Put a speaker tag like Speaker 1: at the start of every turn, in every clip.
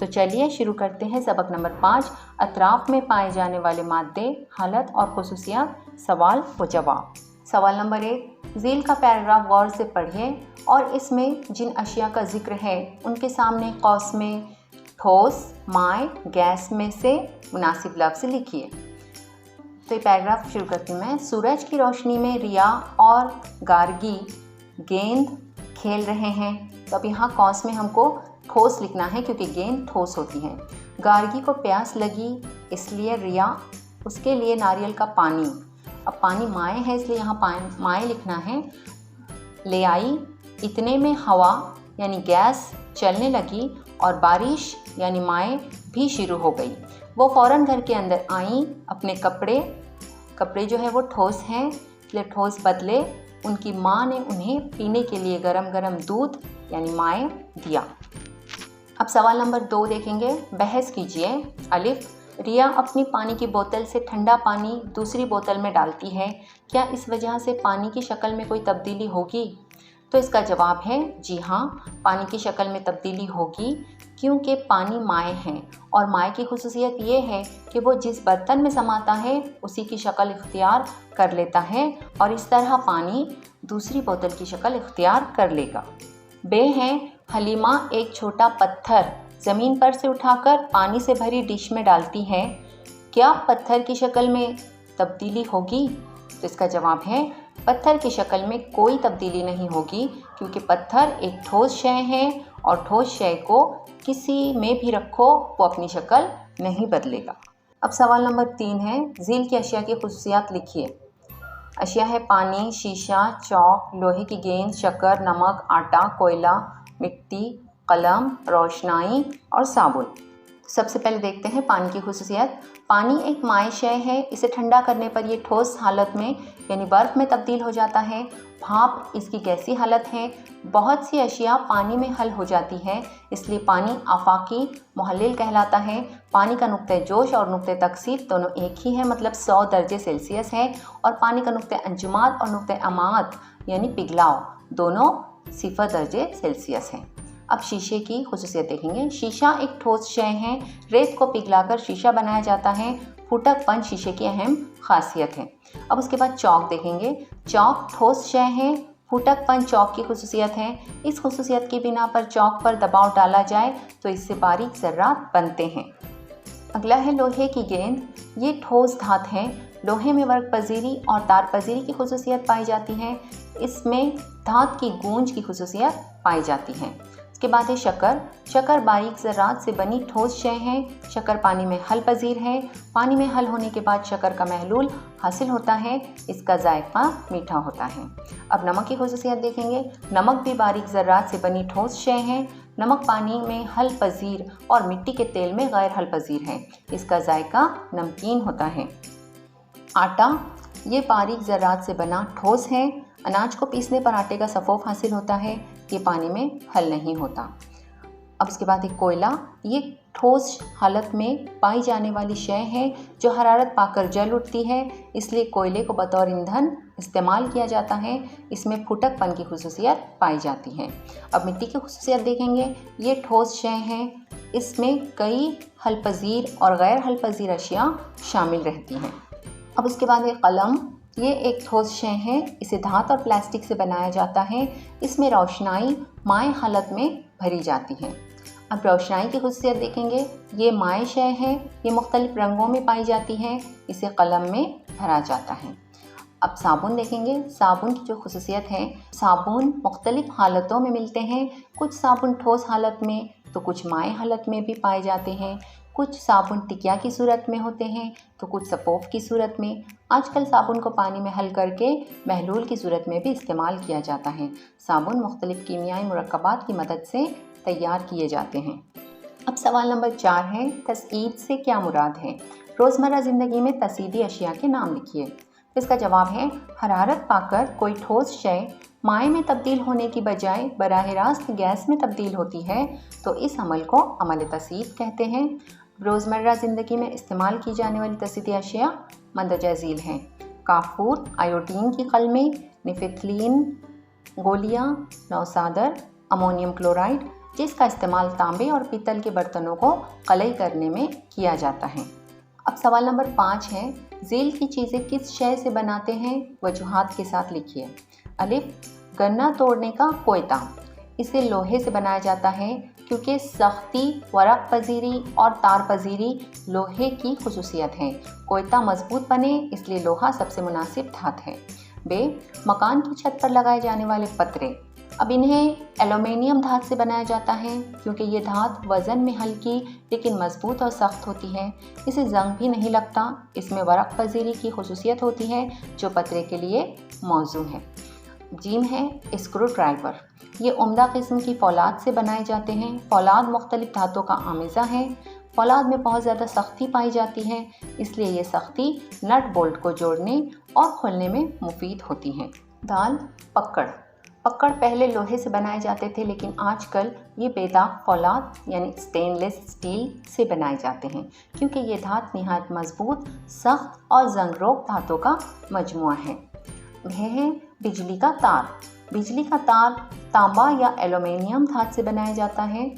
Speaker 1: तो चलिए शुरू करते हैं सबक नंबर 5, अतराफ में पाए जाने वाले मादे, हालत और खुसूसियात, सवाल व जवाब। सवाल नंबर 1, झील का पैराग्राफ गौर से पढ़िए और इसमें जिन अशिया का जिक्र है उनके सामने कौस में ठोस, माय, गैस में से मुनासिब लफ्ज़ लिखिए। तो ये पैराग्राफ शुरू करती हूँ मैं। सूरज की रोशनी में रिया और गार्गी गेंद खेल रहे हैं। तो अब यहाँ कौस में हमको ठोस लिखना है क्योंकि गेंद ठोस होती है। गार्गी को प्यास लगी इसलिए रिया उसके लिए नारियल का पानी, अब पानी माए है इसलिए यहाँ माए लिखना है, ले आई। इतने में हवा यानी गैस चलने लगी और बारिश यानी माए भी शुरू हो गई। वो फ़ौरन घर के अंदर आईं। अपने कपड़े जो है वो ठोस हैं इसलिए ठोस बदले। उनकी माँ ने उन्हें पीने के लिए गरम गरम दूध यानी माए दिया। अब सवाल नंबर 2 देखेंगे। बहस कीजिए। अलिफ, रिया अपनी पानी की बोतल से ठंडा पानी दूसरी बोतल में डालती है, क्या इस वजह से पानी की शक्ल में कोई तब्दीली होगी? तो इसका जवाब है जी हाँ, पानी की शक्ल में तब्दीली होगी क्योंकि पानी माए हैं और माए की खुसूसियत ये है कि वो जिस बर्तन में समाता है उसी की शक्ल इख्तियार कर लेता है और इस तरह पानी दूसरी बोतल की शक्ल इख्तियार कर लेगा। बे हैं, हलीमा एक छोटा पत्थर ज़मीन पर से उठाकर पानी से भरी डिश में डालती है, क्या पत्थर की शक्ल में तब्दीली होगी? तो इसका जवाब है पत्थर की शक्ल में कोई तब्दीली नहीं होगी क्योंकि पत्थर एक ठोस शय है और ठोस शय को किसी में भी रखो वो अपनी शक्ल नहीं बदलेगा। अब सवाल नंबर 3 है। झील की अशिया की खुसूसियात लिखिए। अशिया है पानी, शीशा, चौक, लोहे की गेंद, शक्कर, नमक, आटा, कोयला, मिट्टी, कलम, रोशनाई और साबुन। सबसे पहले देखते हैं पानी की खुसूसियत। पानी एक माय शय है, इसे ठंडा करने पर यह ठोस हालत में यानी बर्फ़ में तब्दील हो जाता है। भाप इसकी गैसी हालत है। बहुत सी अशिया पानी में हल हो जाती है इसलिए पानी आफाकी मुहल्लिल कहलाता है। पानी का नुक्ते जोश और नुक्ते तकसीर दोनों एक ही है, मतलब 100 दर्जे सेल्सियस है, और पानी का नुक्ते अंजुमात और नुक्ते अमात यानी पिघलाव दोनों 0 दर्जे सेल्सियस है। अब शीशे की खुसूसियत देखेंगे। शीशा एक ठोस शय है, रेत को पिघलाकर शीशा बनाया जाता है। फूटकपन शीशे की अहम खासियत है। अब उसके बाद चौक देखेंगे। चौक ठोस शय है, फूटकपन चौक की खुसूसियत है। इस खुसूसियत की बिना पर चौक पर दबाव डाला जाए तो इससे बारीक ज़र्रात बनते हैं। अगला है लोहे की गेंद। ये ठोस धात है। लोहे में वर्क पजीरी और तार पजीरी की खुसूसियत पाई जाती है। इसमें धात की गूंज की खुसूसियत पाई जाती है। इसके बाद है शक्कर। शक्कर बारीक ज़र्रात से बनी ठोस शय है। शक्कर पानी में हल पजीर है। पानी में हल होने के बाद शक्कर का महलूल हासिल होता है। इसका जायका मीठा होता है। अब नमक की खुसूसियत देखेंगे। नमक भी बारीक ज़र्रात से बनी ठोस शय है। नमक पानी में हल पजीर और मिट्टी के तेल में गैर हल पजीर है। इसका जायका नमकीन होता है। आटा ये बारीक ज़र्रात से बना ठोस है। अनाज को पीसने पर आटे का सफ़ोफ हासिल होता है। ये पानी में हल नहीं होता। अब इसके बाद एक कोयला। ये ठोस हालत में पाई जाने वाली शय है जो हरारत पाकर जल उठती है, इसलिए कोयले को बतौर ईंधन इस्तेमाल किया जाता है। इसमें फुटकपन की खुसूसियत पाई जाती है। अब मिट्टी की खुसूसियत देखेंगे। ये ठोस शय है, इसमें कई हल पजीर और गैर हल पजीर अशिया शामिल रहती हैं। अब उसके बाद एक कलम। ये एक ठोस शय है, इसे धात और प्लास्टिक से बनाया जाता है। इसमें रोशनाई माय हालत में भरी जाती है। अब रोशनाई की खुसूसियत देखेंगे। ये माय शय है, ये मुख्तलिफ रंगों में पाई जाती है। इसे कलम में भरा जाता है। अब साबुन देखेंगे। साबुन की जो खुसूसियत है, साबुन मुख्तलिफ हालतों में मिलते हैं। कुछ साबुन ठोस हालत में तो कुछ माय हालत में भी पाए जाते हैं। कुछ साबुन टिकिया की सूरत में होते हैं तो कुछ सपोफ की सूरत में। आजकल साबुन को पानी में हल करके महलूल की सूरत में भी इस्तेमाल किया जाता है। साबुन मुख्तलिफ कीमियाई मुरक्कबात की मदद से तैयार किए जाते हैं। अब सवाल नंबर 4 है। तस्ईद से क्या मुराद है? रोज़मर्रा ज़िंदगी में तसीदी अशिया के नाम लिखिए। इसका जवाब है हरारत पाकर कोई ठोस शय माय में तब्दील होने की बजाय बराह रास्त गैस में तब्दील होती है तो इस अमल को अमल तसीद कहते हैं। रोज़मर्रा ज़िंदगी में इस्तेमाल की जाने वाली तसीदी अशिया मंदरजा झील हैं। काफूर, आयोडीन की कलमें, निफिथलीन गोलियाँ, नौसादर, अमोनियम क्लोराइड, जिसका इस्तेमाल तांबे और पीतल के बर्तनों को कलई करने में किया जाता है। अब सवाल नंबर 5 है, ज़ेल की चीज़ें किस शय से बनाते हैं, वजूहात के साथ लिखिए। अलिफ, गन्ना तोड़ने का कोयता, इसे लोहे से बनाया जाता है क्योंकि सख्ती, वरक पजीरी और तार पजीरी लोहे की खुसूसियत है। कोयता मजबूत बने इसलिए लोहा सबसे मुनासिब धात है। बे, मकान की छत पर लगाए जाने वाले पतरे, अब इन्हें एल्युमिनियम धात से बनाया जाता है क्योंकि ये धात वज़न में हल्की लेकिन मजबूत और सख्त होती है। इसे जंग भी नहीं लगता। इसमें वरक पजीरी की खुसूसियत होती है जो पतरे के लिए मौजू है। जीम है स्क्रू ड्राइवर, ये उम्दा किस्म की फौलाद से बनाए जाते हैं। फौलाद मुख्तलिफ धातों का आमेज़ा है। फौलाद में बहुत ज़्यादा सख्ती पाई जाती है, इसलिए ये सख्ती नट बोल्ट को जोड़ने और खोलने में मुफीद होती है। दाल, पक्कड़, पक्कड़ पहले लोहे से बनाए जाते थे लेकिन आजकल ये बेदाग फौलाद यानी स्टेनलेस स्टील से बनाए जाते हैं क्योंकि ये धात निहायत मजबूत, सख्त और जंगरोग धातों का मजमुआ है। वह है बिजली का तार। बिजली का तार तांबा या एल्युमिनियम धात से बनाया जाता है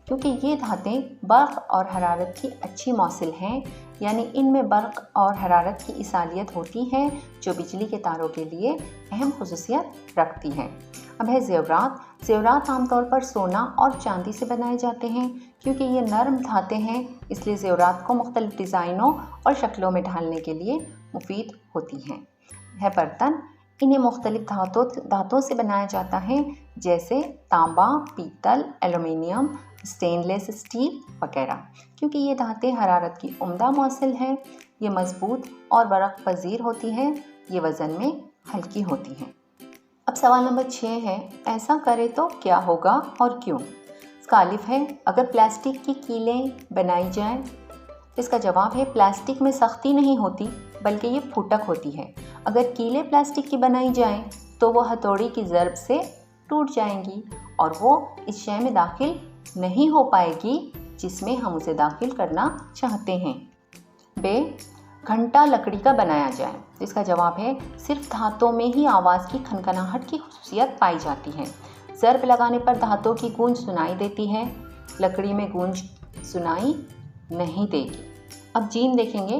Speaker 1: क्योंकि ये धातें बर्क़ और हरारत की अच्छी मौसिल हैं, यानी इनमें बर्क़ और हरारत की इसालियत होती है जो बिजली के तारों के लिए अहम खुसूसियत रखती है। अब है ज़ेवरात। ज़ेवरात आमतौर पर सोना और चांदी से बनाए जाते हैं क्योंकि ये नरम धातें हैं, इसलिए ज़ेवरात को मुख्तलिफ डिज़ाइनों और शक्लों में ढालने के लिए मुफीद होती हैं। है बर्तन, इन्हें मुख्तलिफ धातों से बनाया जाता है जैसे तांबा, पीतल, एल्युमिनियम, स्टेनलेस स्टील वगैरह क्योंकि ये धातें हरारत की उम्दा मौसिल है। ये मजबूत और वरक पजीर होती है। ये वज़न में हल्की होती हैं। अब सवाल नंबर 6 है, ऐसा करे तो क्या होगा और क्यों। इसका अलिफ है, अगर प्लास्टिक की कीलें बनाई जाएं। इसका जवाब है प्लास्टिक में सख्ती नहीं होती बल्कि ये फूटक होती है। अगर कीलें प्लास्टिक की बनाई जाएं तो वो हथौड़ी की ज़रब से टूट जाएंगी और वो इस शय में दाखिल नहीं हो पाएगी जिसमें हम उसे दाखिल करना चाहते हैं। बे, घंटा लकड़ी का बनाया जाए। इसका जवाब है सिर्फ धातों में ही आवाज़ की खनखनाहट की खुसूसियत पाई जाती है। ज़रब लगाने पर धातों की गूंज सुनाई देती है, लकड़ी में गूंज सुनाई नहीं देगी। अब जीम देखेंगे,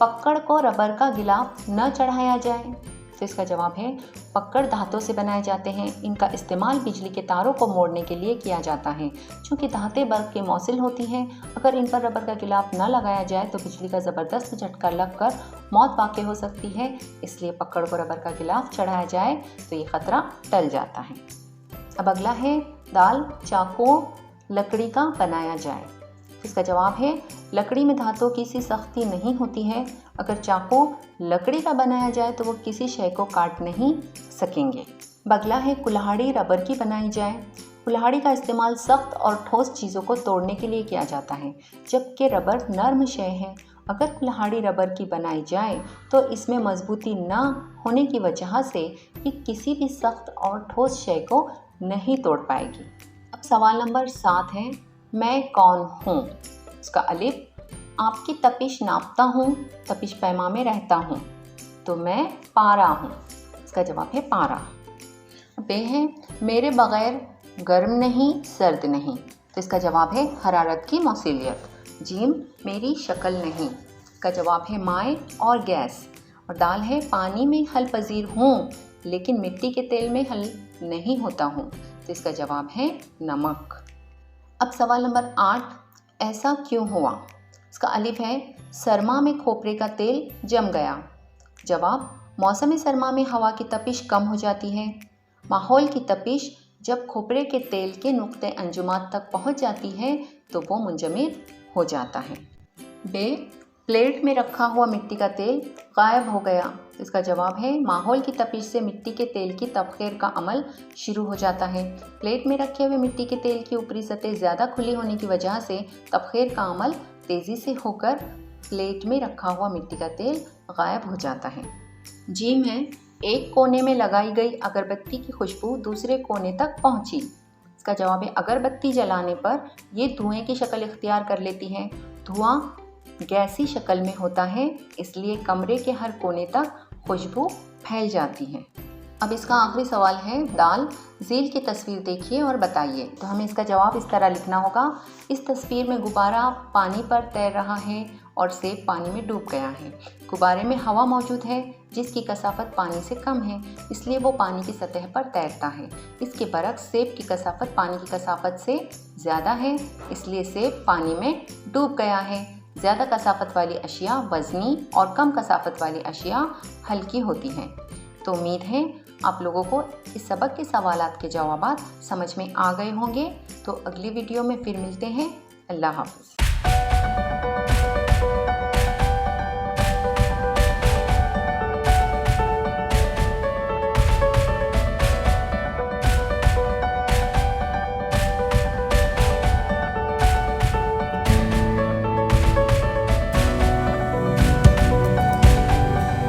Speaker 1: पक्कड़ को रबर का गिलाफ न चढ़ाया जाए। तो इसका जवाब है पक्कड़ धातों से बनाए जाते हैं। इनका इस्तेमाल बिजली के तारों को मोड़ने के लिए किया जाता है। चूँकि धातें बर्क़ के मौसिल होती हैं, अगर इन पर रबर का गिलाफ न लगाया जाए तो बिजली का ज़बरदस्त झटका लगकर मौत वाक़ई हो सकती है। इसलिए पक्कड़ को रबर का गिलाफ चढ़ाया जाए तो ये ख़तरा टल जाता है। अब अगला है दाल, चाकू लकड़ी का बनाया जाए। इसका जवाब है लकड़ी में धातों की सी सख्ती नहीं होती है। अगर चाकू लकड़ी का बनाया जाए तो वो किसी शय को काट नहीं सकेंगे। अगला है कुल्हाड़ी रबर की बनाई जाए। कुल्हाड़ी का इस्तेमाल सख्त और ठोस चीज़ों को तोड़ने के लिए किया जाता है जबकि रबर नर्म शय है। अगर कुल्हाड़ी रबर की बनाई जाए तो इसमें मजबूती न होने की वजह से ये किसी भी सख्त और ठोस शय को नहीं तोड़ पाएगी। अब सवाल नंबर 7 है, मैं कौन हूँ। इसका अलिफ, आपकी तपिश नापता हूँ, तपिश पैमा में रहता हूँ, तो मैं पारा हूँ। इसका जवाब है पारा। बे है, मेरे बग़ैर गर्म नहीं सर्द नहीं। तो इसका जवाब है हरारत की मौसिलियत। जीम, मेरी शक्ल नहीं। इसका जवाब है माए और गैस। और दाल है, पानी में हल पजीर हूँ लेकिन मिट्टी के तेल में हल नहीं होता हूँ। तो इसका जवाब है नमक। अब सवाल नंबर 8, ऐसा क्यों हुआ। इसका अलिफ है, सरमा में खोपरे का तेल जम गया। जवाब, मौसम सरमा में हवा की तपिश कम हो जाती है। माहौल की तपिश जब खोपरे के तेल के नुक्ते अंजुमात तक पहुंच जाती है तो वो मुंजमद हो जाता है। बे, प्लेट में रखा हुआ मिट्टी का तेल गायब हो गया। इसका जवाब है माहौल की तपिश से मिट्टी के तेल की तबख़ीर का अमल शुरू हो जाता है। प्लेट में रखे हुए मिट्टी के तेल की ऊपरी सतह ज़्यादा खुली होने की वजह से तबख़ीर का अमल तेज़ी से होकर प्लेट में रखा हुआ मिट्टी का तेल गायब हो जाता है। जीम है, एक कोने में लगाई गई अगरबत्ती की खुशबू दूसरे कोने तक पहुंची। इसका जवाब है अगरबत्ती जलाने पर यह धुएं की शक्ल इख्तियार कर लेती है। धुआं गैसी शक्ल में होता है, इसलिए कमरे के हर कोने तक खुशबू फैल जाती है। अब इसका आखिरी सवाल है दाल। झील की तस्वीर देखिए और बताइए। तो हमें इसका जवाब इस तरह लिखना होगा। इस तस्वीर में गुब्बारा पानी पर तैर रहा है और सेब पानी में डूब गया है। गुब्बारे में हवा मौजूद है जिसकी कसाफत पानी से कम है, इसलिए वो पानी की सतह पर तैरता है। इसके बरक्स सेब की कसाफत पानी की कसाफत से ज़्यादा है, इसलिए सेब पानी में डूब गया है। ज़्यादा कसाफत वाली अशिया वज़नी और कम कसाफत वाली अशिया हल्की होती हैं। तो उम्मीद है आप लोगों को इस सबक के सवालात के जवाबात समझ में आ गए होंगे। तो अगली वीडियो में फिर मिलते हैं। अल्लाह हाफ़िज़।